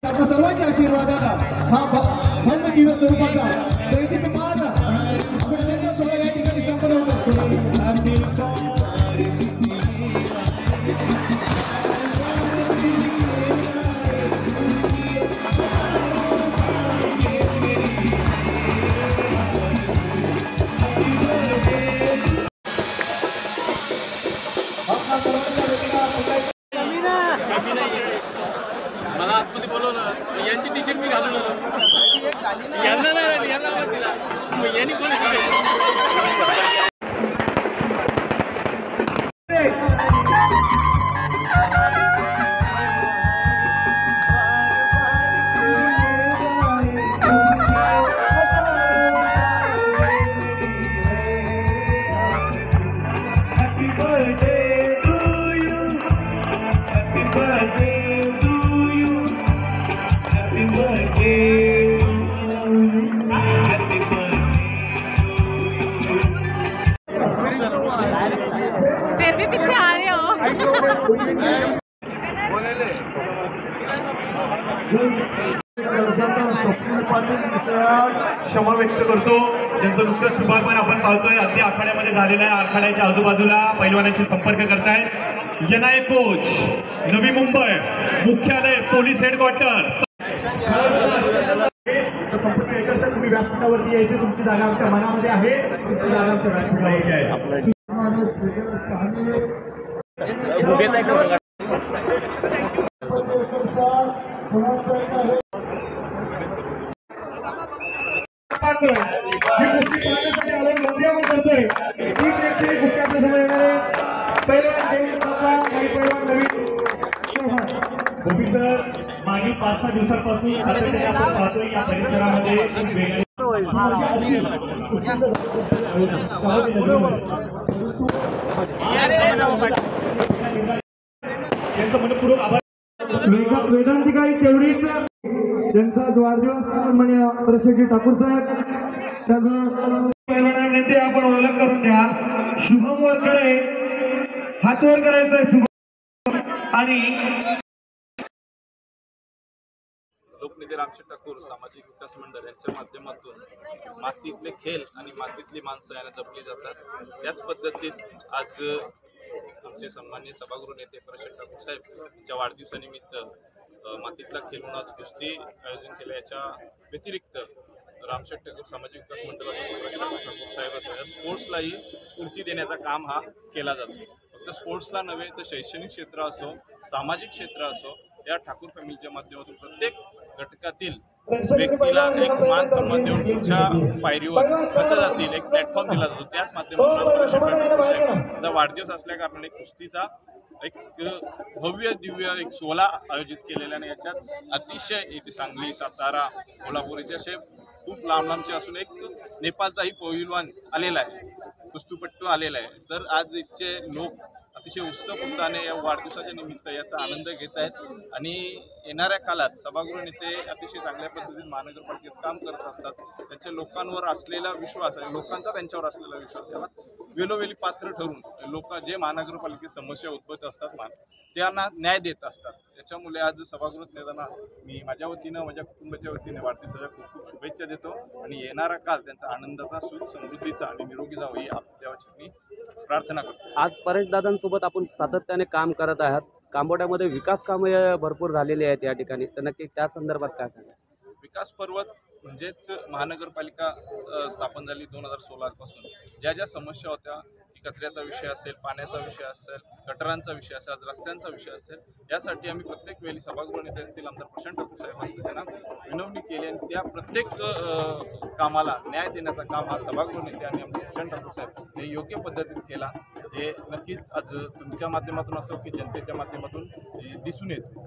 आपल्या सर्वांच्या आशीर्वादाला हा भव्य दिवस स्वरूपाचा दैनिकमान आपण त्यांच्या सोहळा या ठिकाणी संपन्न करतो। मला आतमध्ये बोलवलं यांची टी शर्ट मी घालून आलो यांना नाही यांना आवाज दिला मग यांनी कोणी फिर भी पीछे आ रहे हो। स्वप्नील पाटील मित्रास क्षमा व्यक्त करतो, ज्यांचं नुकतंच शुभागमन आपण पाहतोय अगदी आखाड्यामध्ये झालेला आहे। आखाड्याच्या आजूबाजूला पैलवानांशी संपर्क करतायत। एनआय कोच, नवी मुंबई मुख्यालय, पोलीस हेडक्वार्टर। संपूर्ण एकत्र तुम्ही व्यासपीठावरती यायचे, तुमची जागा आमच्या मनामध्ये आहे, तुमची जागा आमच्या व्यासपीठाला यायची आहे। मागील 5-6 दिवसांपासून सातत्याने आपण पाहतोय या परिसरामध्ये मनपूर्वक आभार। वेदांतिकाही तेवढीच त्यांचा वाढदिवस माननीय प्रशासक ठाकूर साहेब त्याचा नेते आपण ओळख करून द्या। शुभम वरकडे हात वर करायचा आहे शुभम आणि लोकनेते रामशेठ ठाकूर सामाजिक विकास मंडळ यांच्या माध्यमातून मातीतले खेळ आणि मातीतली माणसं यांना जपली जातात। त्याच पद्धतीत आज आमचे सन्माननीय सभागृह नेते प्रशासक ठाकूर साहेब यांच्या वाढदिवसानिमित्त मातीतला खेळ म्हणून आज कुस्ती आयोजन केलं। याच्या व्यतिरिक्त रामशेठ ठाकूर सामाजिक विकास मंडळाच्या प्रशासक ठाकूर साहेबांच्या स्पोर्ट्सलाही स्फूर्ती देण्याचा काम हा केला जातो। फक्त स्पोर्ट्सला नव्हे तर शैक्षणिक क्षेत्र असो, सामाजिक क्षेत्र असो, या ठाकूर फॅमिलीच्या माध्यमातून प्रत्येक घटकातील व्यक्तीला एक मान सन्मान देऊन पुढच्या पायरीवर कसं जातील एक प्लॅटफॉर्म दिला जातो। त्याच माध्यमातून वाढदिवस असल्या कारणाने कुस्तीचा एक भव्य दिव्य एक सोहळा आयोजित केलेला आहे। याच्यात अतिशय सांगली, सातारा, कोल्हापूरचे असे खूप लांब लांबचे असून एक नेपाळचाही पैलवान आलेला आहे, कुस्तीपट्टू आलेला आहे। तर आज इथचे लोक अतिशय उत्स्फूर्तपणे या वाढदिवसाच्या निमित्त याचा आनंद घेत आहेत आणि येणाऱ्या काळात सभागृह नेते अतिशय चांगल्या पद्धतीने महानगरपालिकेत काम करत असतात। त्यांच्या लोकांवर असलेला विश्वास आणि लोकांचा त्यांच्यावर असलेला विश्वास याला वेळोवेळी पात्र ठरून लोक जे महानगरपालिकेत समस्या उद्भवत असतात त्यांना न्याय देत असतात। त्याच्यामुळे आज सभागृह नेत्यांना मी माझ्या वतीनं माझ्या कुटुंबाच्या वतीने वाढदिवसाच्या खूप खूप शुभेच्छा देतो आणि येणारा काळ त्यांचा आनंदाचा, सुख समृद्धीचा आणि निरोगी जावं ही आपल्याची प्रार्थना करतो। आज परेश दादांसोबत आपण सातत्याने काम करत आहात। कांबोड्यामध्ये विकास कामे भरपूर झालेली आहेत या ठिकाणी, तर नक्की त्या संदर्भात काय सांगा? विकास पर्वत म्हणजेच महानगरपालिका स्थापन झाली 2016 पासून ज्या ज्या समस्या होत्या, कचऱ्याचा विषय असेल, पाण्याचा विषय असेल, गटरांचा विषय असेल, रस्त्यांचा विषय असेल, यासाठी आम्ही प्रत्येक वेळी सभागृह नेते असतील आमदार प्रशांत ठाकूर साहेब असतील त्यांना विनवणी केली आणि त्या प्रत्येक कामाला न्याय देण्याचा काम हा सभागृह नेते आणि आमदार प्रशांत ठाकूर साहेब हे योग्य पद्धतीने केला। हे नक्कीच आज तुमच्या माध्यमातून असो की जनतेच्या माध्यमातून दिसून येतो।